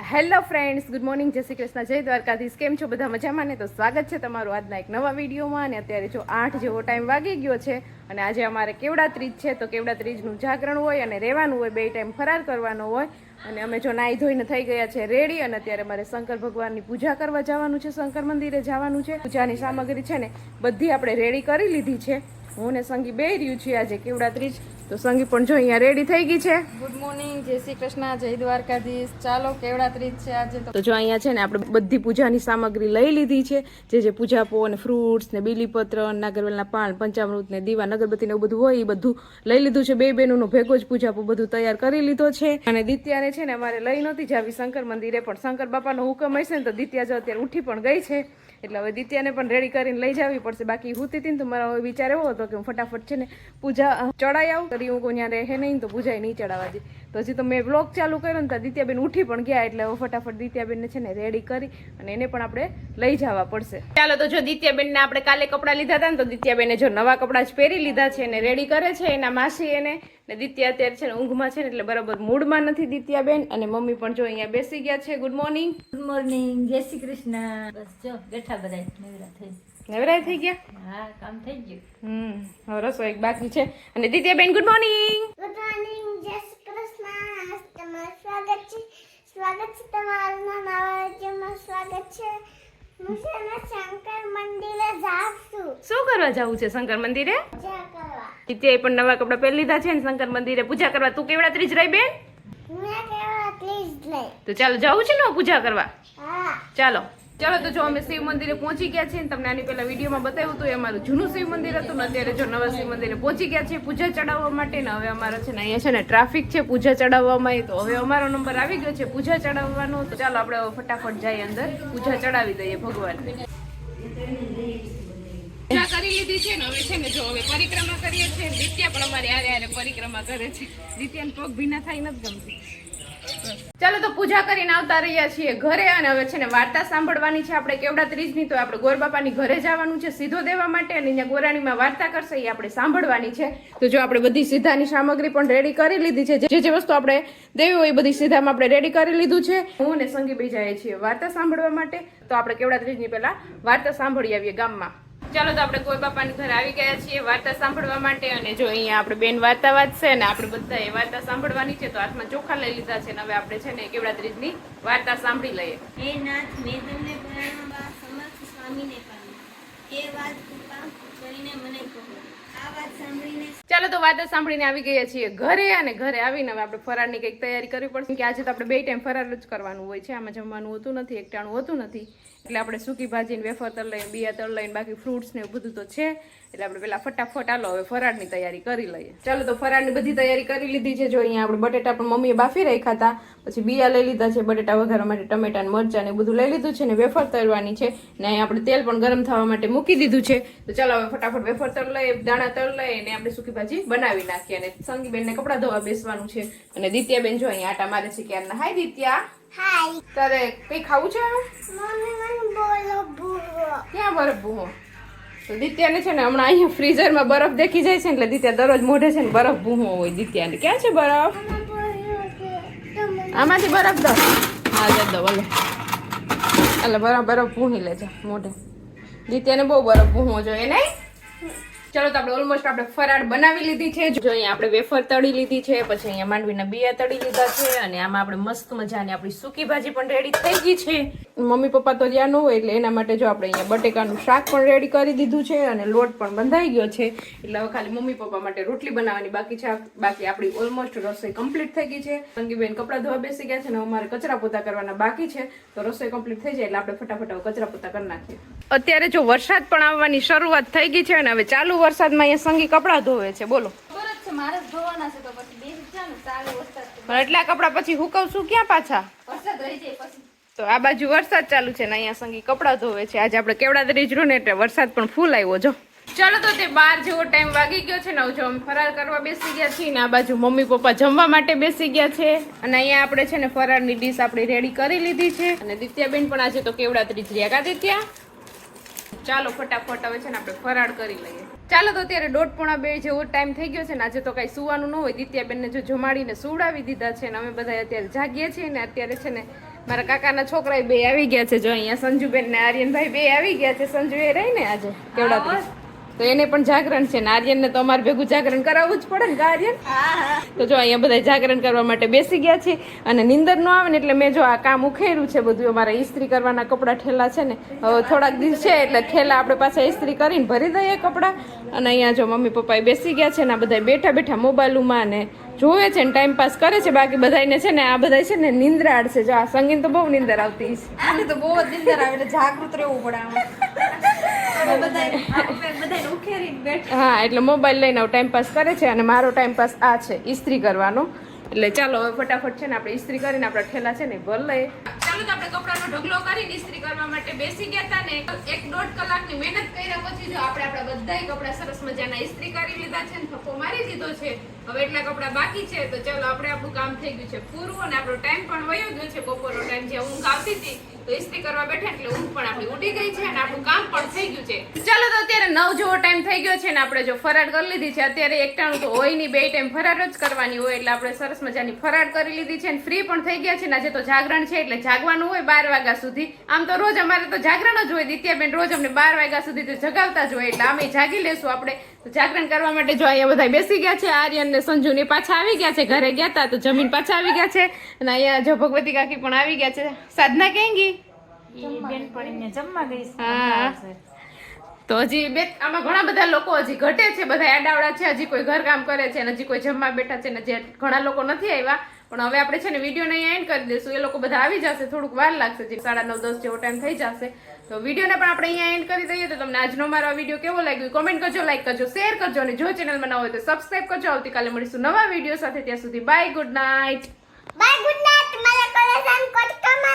Hello friends, good morning, જય શ્રી કૃષ્ણ, જય દ્વારકાધીશ. કેમ છો બધા? મજામાં ને? તો સ્વાગત છે તમારું આજના એક નવા વિડીયોમાં. અને અત્યારે જો 8 જેવો ટાઈમ વાગી ગયો છે અને આજે અમારે કેવડા ત્રીજ છે. તો કેવડા ત્રીજનું જાગરણ હોય અને રહેવાનું હોય, 2 ટાઈમ ફરાર કરવાનો હોય. અને અમે જો નાહી ધોઈને થઈ ગયા છે રેડી. અને અત્યારે અમારે શંકર ભગવાનની પૂજા કરવા જવાનું છે, શંકર મંદિરે જવાનું છે. પૂજાની સામગ્રી છે ને બધી આપણે રેડી કરી લીધી છે. હું ને સંગી બે રહ્યું છીએ આજે કેવડા ત્રીજ. તો સંગી પણ જો અહીંયા રેડી થઈ ગઈ છે. ગુડ મોર્નિંગ, જય શ્રી કૃષ્ણ, જય દ્વારકાધીશ. ચાલો કેવડા ત્રીજ છે આજે. તો જો અહીંયા છે ને આપણે બધી પૂજાની સામગ્રી લઈ લીધી છે. જે પૂજાપો અને ફ્રૂટ્સ ને બીલીપત્ર, નાગરવેલના પાન, પંચામૃત ને દીવા, અગરબત્તી ને એવું બધું હોય એ બધું લઈ લીધું છે. બે બહેનોનો ભેગો જ પૂજાપો બધું તૈયાર કરી લીધો છે. અને દિત્યાને છે ને અમારે લઈ નહોતી જાવી શંકર મંદિરે, પણ શંકર બાપાનો હુકમ હશે ને તો દિત્યા જો અત્યારે ઉઠી પણ ગઈ છે. એટલે હવે દિત્યાને પણ રેડી કરીને લઈ જવી પડશે. બાકી હુતી હતી ને તો મારો વિચાર એવો હતો કે હું ફટાફટ છે ને પૂજા ચડાઈ આવું. કરી હું ત્યાં રહે નહીં તો પૂજા નહીં ચડાવવા દે. તો હજી તો મેં બ્લોગ ચાલુ કર્યો ને તો દિત્યાબેન ઉઠી પણ ગયા. એટલે હવે ફટાફટ દિત્યાબેનને છે ને રેડી કરી અને એને પણ આપણે લઈ જવા પડશે. ચાલો તો જો દિત્યાબેનને આપણે કાલે કપડાં લીધા હતા ને તો દિત્યાબેને જો નવા કપડાં જ પહેરી લીધા છે અને રેડી કરે છે એના માસી એને. ને દિત્યા અત્યારે છે ને ઊંઘમાં છે ને એટલે બરાબર મૂડમાં નથી દિત્યાબેન. અને મમ્મી પણ જો અહીંયા બેસી ગયા છે. Good morning. ગુડ મોર્નિંગ, જય શ્રી કૃષ્ણ. બસ જો બેઠા બધા નવરા થઈ. નવરાઈ થઈ ગયા? હા, કામ થઈ ગયું. હવે રસોઈ એક બાકી છે. અને દિત્યાબેન ગુડ મોર્નિંગ. ગુડ મોર્નિંગ, જય શ્રી કૃષ્ણ. તમારું સ્વાગત છે. સ્વાગત છે તમારું નવા વિડીયોમાં. સ્વાગત છે. હું છે ને શંકર મંદિરે જાઉં છું. શું કરવા જવું છે શંકર મંદિરે? પૂજા કરવા. દિત્યાએ પણ નવા કપડા પહેરી લીધા છે ને શંકર મંદિરે પૂજા કરવા. તું કેવડા ત્રીજ રહી બેન? હું કેવા પ્લીઝ લઈ. તો ચાલો જવું છે ને પૂજા કરવા. હા. ચાલો ચાલો તો જો અમે શિવ મંદિરે પહોંચી ગયા છીએ. તમને આની પહેલા વિડીયોમાં બતાવ્યું હતું એ અમારું જૂનું શિવ મંદિર હતું ને અત્યારે જો નવા શિવ મંદિરે પહોંચી ગયા છીએ પૂજા ચડાવવા માટે. ને હવે અમારો છે ને અહીંયા છે ને ટ્રાફિક છે પૂજા ચડાવવામાં. તો હવે અમારો નંબર આવી ગયો છે પૂજા ચડાવવાનો. તો ચાલો આપણે ફટાફટ જઈએ અંદર, પૂજા ચડાવી દઈએ ભગવાનને. પૂજા કરી લીધી છે ને હવે છે ને જો હવે પરિક્રમા કરીએ છીએ. દિત્યા પણ અમારી હારે પરિક્રમા કરે છે. દિત્યાને પગ ભીના થાય નથી ગમતી. ચાલો તો પૂજા કરીને આવતા રહ્યા છીએ ઘરે. અને હવે છે ને વાર્તા સાંભળવાની છે આપણે કેવડા ત્રીજની. તો આપણે ગોરબાપાની ઘરે જવાનું છે સીધો દેવા માટે. અને અહીંયા ગોરાણીમાં વાર્તા કરશે એ આપણે સાંભળવાની છે. તો જો આપણે બધી સીધાની સામગ્રી પણ રેડી કરી લીધી છે. જે વસ્તુ આપણે દેવી હોય એ બધી સીધામાં આપણે રેડી કરી લીધું છે. હું અને સંગી બે જઈએ છીએ વાર્તા સાંભળવા માટે. તો આપણે કેવડા ત્રીજની પહેલા વાર્તા સાંભળી આવીએ ગામમાં. ચાલો તો આપણે કોઈ બાપાની ઘરે આવી ગયા છીએ વાર્તા સાંભળવા માટે. અને જો અહીંયા આપણે બેન વાર્તા વાંચશે અને આપણે બધા એ વાર્તા સાંભળવાની છે. તો હાથમાં ચોખા લઈ લીધા છે. હવે આપણે છે ને કેવડા ત્રીજની વાર્તા સાંભળી લઈએ. હે નાથ, મેં તમને પ્રણામવા સમર્થ સ્વામીને પામી એ વાત કૃપા કરીને મને કહો. આ વાત સાંભળીને ચાલો તો વાર્તા સાંભળીને આવી ગયા છીએ ઘરે. અને ઘરે આવીને હવે આપણે ફરાળની કંઈક તૈયારી કરવી પડશે કે આજે તો આપણે 2 ટાઈમ ફરાળ જ કરવાનું હોય છે. આમાં જમવાનું હોતું નથી, એકટાણું હોતું નથી. એટલે આપણે સૂકી ભાજીને વેફર તળ લઈને, બિયા તળ લઈને, બાકી ફ્રૂટ્સ ને બધું તો છે. એટલે આપણે પેલા ફટાફટ હાલો હવે ફરાળની તૈયારી કરી લઈએ. ચાલો તો ફરાળની બધી તૈયારી કરી લીધી છે. જો અહીંયા આપણે બટેટા પણ મમ્મીએ બાફી રાખ્યા હતા. પછી બિયા લઈ લીધા છે બટેટા વઘારવા માટે, ટમેટા ને મરચાં ને બધું લઈ લીધું છે. ને વેફર તળવાની છે. ને અહીંયા આપણે તેલ પણ ગરમ થવા માટે મૂકી દીધું છે. તો ચાલો હવે ફટાફટ વેફર તળ લઈએ, દાણા તળ લઈએ ને આપણે સૂકી ભાજી બનાવી નાખીએ. અને સંગીબેનને કપડાં ધોવા બેસવાનું છે. અને દિત્યાબેન જો અહીંયા આટા મારે છે ક્યારના. હાય દિત્યા. હાય. તારે કઈ ખાવું છે? મમ્મી મને બોલો ભૂવો. ક્યાં બરફ ભૂવો? તો દિત્યાને છે ને હમણાં અહીંયા ફ્રીઝરમાં બરફ દેખી જાય છે. એટલે દિત્યા દરરોજ મોઢે છે ને બરફ ભૂવો હોય દિત્યાને. ક્યાં છે બરફ? આમાંથી બરફ દો. હા દે દો ભલે. એટલે બરફ ભૂહી લેજો મોઢે. દિત્યાને બહુ બરફ ભૂવો જોઈએ નહીં? ચલો તો આપણે ઓલમોસ્ટ આપણે ફરાળ બનાવી લીધી છે. જો અહીંયા આપણે વેફર તળી લીધી છે. પછી અહીંયા માંડવીના બિયા તળી લીધા છે. અને આમાં આપણે મસ્ત મજાની આપણી સૂકી ભાજી પણ રેડી થઈ ગઈ છે. મમ્મી પપ્પા તો જ્યાં ન હોય એટલે એના માટે જો આપણે અહીંયા બટેકાનું શાક પણ રેડી કરી દીધું છે. અને લોટ પણ બંધાઈ ગયો છે. એટલે હવે ખાલી મમ્મી પપ્પા માટે રોટલી બનાવવાની બાકી છે. બાકી આપણી ઓલમોસ્ટ રસોઈ કમ્પ્લીટ થઈ ગઈ છે. સંગીબેન કપડાં ધોવા બેસી ગયા છે ને અમારે કચરા પોતા કરવાના બાકી છે. તો રસોઈ કમ્પ્લીટ થઈ જાય એટલે આપણે ફટાફટ કચરા પોતા કરી નાખીએ. અત્યારે જો વરસાદ પણ આવવાની શરૂઆત થઈ ગઈ છે. અને હવે ચાલુ વરસાદમાં અહીંયા સંગી કપડાં ધોવે છે. બોલો. બરાબર છે, મારે જ ધોવાના છે. તો પછી બે છે ને ચાલુ વરસાદ પણ એટલા કપડાં પછી હુકવશું ક્યાં પાછા? વરસાદ રહી જાય પછી. તો આ બાજુ વરસાદ ચાલુ છે ને અહીંયા સંગી કપડાં ધોવે છે. આજે આપણે કેવડા ત્રીજ રહ્યું ને એટલે વરસાદ પણ ફૂલ આવ્યો. જો ચાલો તો તે 12 જેવો ટાઈમ વાગી ગયો છે ને. જો અમે ફરાર કરવા બેસી ગયા છીએ ને આ બાજુ મમ્મી પપ્પા જમવા માટે બેસી ગયા છે. અને અહીંયા આપણે છે ને ફરારની ડીશ આપણે રેડી કરી લીધી છે. અને દિત્યાબેન પણ આજે તો કેવડા ત્રીજ રહ્યા. કા દિત્યા? ચાલો ફટાફટ હવે છે ને આપણે ફરાળ કરી લઈએ. ચાલો તો અત્યારે 1:30 જેવો ટાઈમ થઈ ગયો છે ને. આજે તો કઈ સુવાનું ન હોય. દિત્યાબેનને જો જમાડીને સુવડાવી દીધા છે ને અમે બધા અત્યારે જાગીએ છીએ ને. અત્યારે છે ને મારા કાકાના છોકરા બે આવી ગયા છે. જો અહીંયા સંજુબેન ને આર્યનભાઈ બે આવી ગયા છે. સંજુ એ રહી ને આજે કેવડા તો એને પણ જાગરણ છે ને આર્યન ને તો અમારે ભેગું જાગરણ કરાવવું જ પડે ને કા આર્યન? તો જો અહીંયા બધા જાગરણ કરવા માટે બેસી ગયા છે અને નીંદર નો આવે ને એટલે મેં જો આ કામ ઉખેર્યું છે બધું. અમારા ઇસ્ત્રી કરવાના કપડાં ઠેલા છે ને હવે થોડાક દિવસ છે એટલે ઠેલા આપણે પાછા ઇસ્ત્રી કરીને ભરી દઈએ કપડાં. અને અહીંયા જો મમ્મી પપ્પા બેસી ગયા છે ને આ બધા બેઠા બેઠા મોબાઈલમાં ને જોવે છે ને ટાઈમ પાસ કરે છે. બાકી બધાને છે ને આ બધા છે ને નિંદ્રાડ છે. જો આ સંગીન તો બહુ નિંદર આવતી છે. આને તો બહુ જ નિંદર આવે એટલે જાગૃત રહેવું પડે આમાં બધાને ઉખેરીને બેઠા. હા એટલે મોબાઈલ લઈને ટાઈમ પાસ કરે છે અને મારો ટાઈમ પાસ આ છે ઇસ્ત્રી કરવાનો. એટલે ચાલો હવે ફટાફટ છે ને આપણે ઇસ્ત્રી કરીને આપણા ઠેલા છે ને ભર લઈએ. ચાલો તો આપણે કપડાનો ઢગલો કરીને ઇસ્ત્રી કરવા માટે બેસી ગયા હતા ને 1-1.5 કલાકની મહેનત કર્યા પછી જો આપણે આપણા બધાય કપડા સરસ મજાના ઇસ્ત્રી કરી લીધા છે ને થપ્પો મારી દીધો છે. હવે એટલા કપડા બાકી છે તો ચાલો આપણે આપણું કામ થઈ ગયું છે પૂરું અને આપણો ટાઈમ પણ વયો ગયો છે. બપોરનો ટાઈમ જે ઊંઘ આવતી હતી તો ઇસ્ત્રી કરવા બેઠા એટલે ઊંઘ પણ આપણી ઉડી ગઈ છે અને આપણું કામ પણ થઈ ગયું છે. ચાલો તો અત્યારે 9 જેવો ટાઈમ થઈ ગયો છે ને આપણે જો ફરાળ કરી લીધી છે. અત્યારે એક ટાણું તો હોય નહીં, 2 ટાઈમ ફરાળ જ કરવાની હોય એટલે આપણે સરસ મજાની ફરાળ કરી લીધી છે અને ફ્રી પણ થઈ ગયા છે ને આજે તો જાગરણ છે એટલે જાગવાનું હોય 12 વાગ્યા સુધી. આમ તો રોજ અમારે તો જાગરણ જ હોય. દિત્યાબેન રોજ અમને 12 વાગ્યા સુધી તો જગાવતા જ હોય એટલે અમે જાગી લેશું આપણે. તો જાગરણ કરવા માટે જો અહીંયા બધા બેસી ગયા છે. આર્યન ને સંજુ ને પાછા આવી ગયા છે. ઘરે ગયા હતા તો જમીન પાછા આવી ગયા છે અને અહીંયા જો ભગવતી કાકી પણ આવી ગયા છે. સાધના ક્યાં ગઈ? હા તો હજી આમાં ઘણા બધા લોકો હજી ઘટે છે. બધા આડાવડા છે. હજી કોઈ ઘર કામ કરે છે અને હજી કોઈ જમવા બેઠા છે ને જે ઘણા લોકો નથી આવ્યા. પણ હવે આપણે છે ને વિડીયો ને એન્ડ કરી દઈશું. એ લોકો બધા આવી જશે, થોડુંક વાર લાગશે. જે 9:30-10 જેવો ટાઈમ થઈ જશે તો વિડીયોને પણ આપણે અહીંયા એન્ડ કરી દઈએ. તો તમને આજનો મારો વિડીયો કેવો લાગ્યો કોમેન્ટ કરજો, લાઈક કરજો, શેર કરજો અને જો ચેનલમાં ન હોય તો સબસ્ક્રાઇબ કરજો. આવતીકાલે મળીશું નવા વિડીયો સાથે. ત્યાં સુધી bye, good night. Bye, good night. મારા કોલેજ